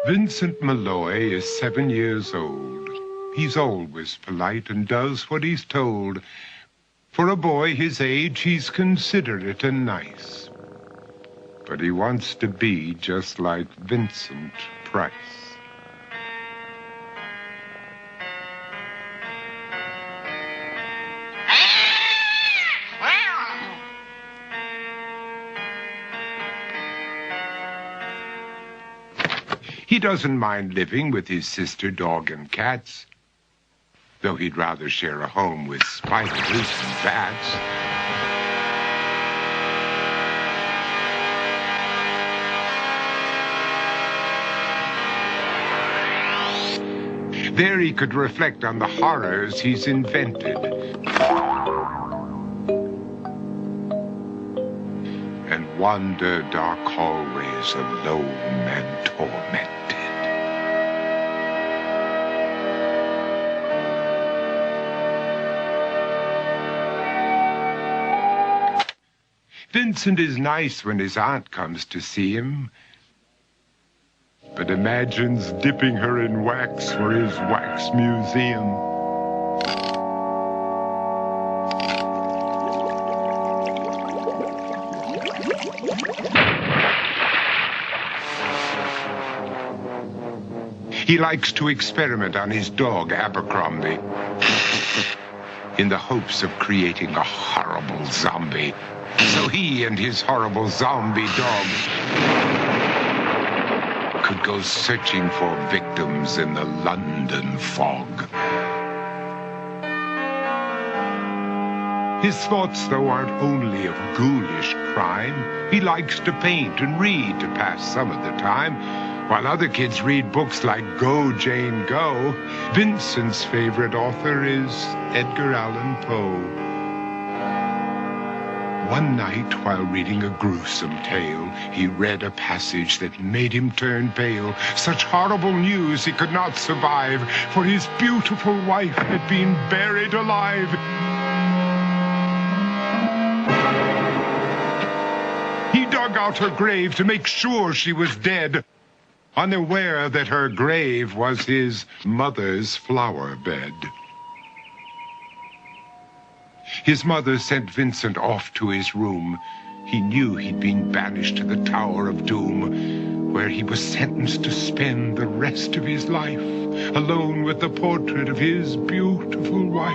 Vincent Malloy is 7 years old. He's always polite and does what he's told. For a boy his age, he's considerate and nice. But he wants to be just like Vincent Price. He doesn't mind living with his sister, dog, and cats, though he'd rather share a home with spiders and bats. There he could reflect on the horrors he's invented and wander dark hallways alone and tormented. Vincent is nice when his aunt comes to see him, but imagines dipping her in wax for his wax museum. He likes to experiment on his dog, Abercrombie, in the hopes of creating a horrible zombie. So he and his horrible zombie dog could go searching for victims in the London fog. His thoughts, though, aren't only of ghoulish crime. He likes to paint and read to pass some of the time. While other kids read books like Go, Jane, Go, Vincent's favorite author is Edgar Allan Poe. One night, while reading a gruesome tale, he read a passage that made him turn pale. Such horrible news he could not survive, for his beautiful wife had been buried alive. He dug out her grave to make sure she was dead, unaware that her grave was his mother's flower bed. His mother sent Vincent off to his room. He knew he'd been banished to the Tower of Doom, where he was sentenced to spend the rest of his life alone with the portrait of his beautiful wife.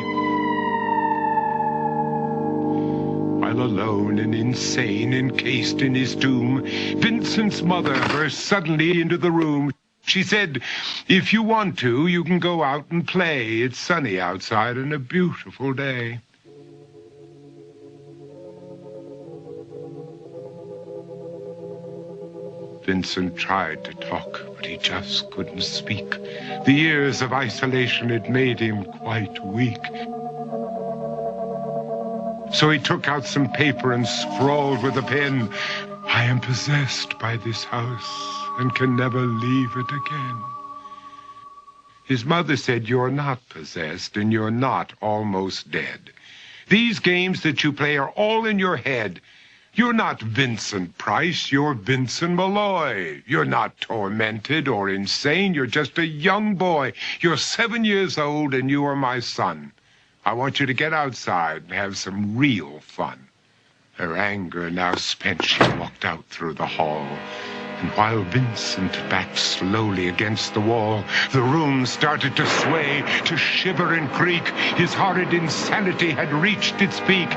While alone and insane, encased in his tomb, Vincent's mother burst suddenly into the room. She said, "If you want to, you can go out and play. It's sunny outside and a beautiful day." Vincent tried to talk, but he just couldn't speak. The years of isolation had made him quite weak. So he took out some paper and scrawled with a pen, "I am possessed by this house and can never leave it again." His mother said, "You're not possessed and you're not almost dead. These games that you play are all in your head. You're not Vincent Price, you're Vincent Malloy. You're not tormented or insane, you're just a young boy. You're 7 years old and you are my son. I want you to get outside and have some real fun." Her anger now spent, she walked out through the hall. And while Vincent backed slowly against the wall, the room started to sway, to shiver and creak. His horrid insanity had reached its peak.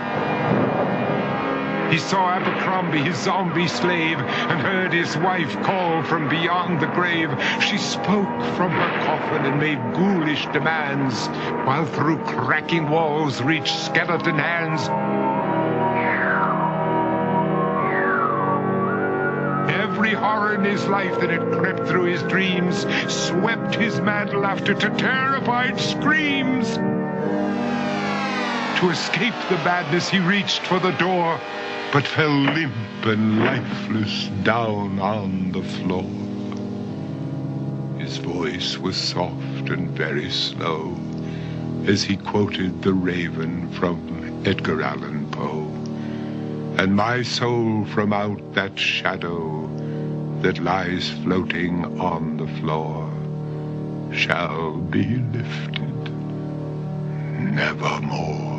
He saw Abercrombie, his zombie slave, and heard his wife call from beyond the grave. She spoke from her coffin and made ghoulish demands, while through cracking walls reached skeleton hands. Every horror in his life that had crept through his dreams swept his mad laughter to terrified screams. To escape the madness, he reached for the door, but fell limp and lifeless down on the floor. His voice was soft and very slow as he quoted The Raven from Edgar Allan Poe. "And my soul from out that shadow that lies floating on the floor shall be lifted nevermore.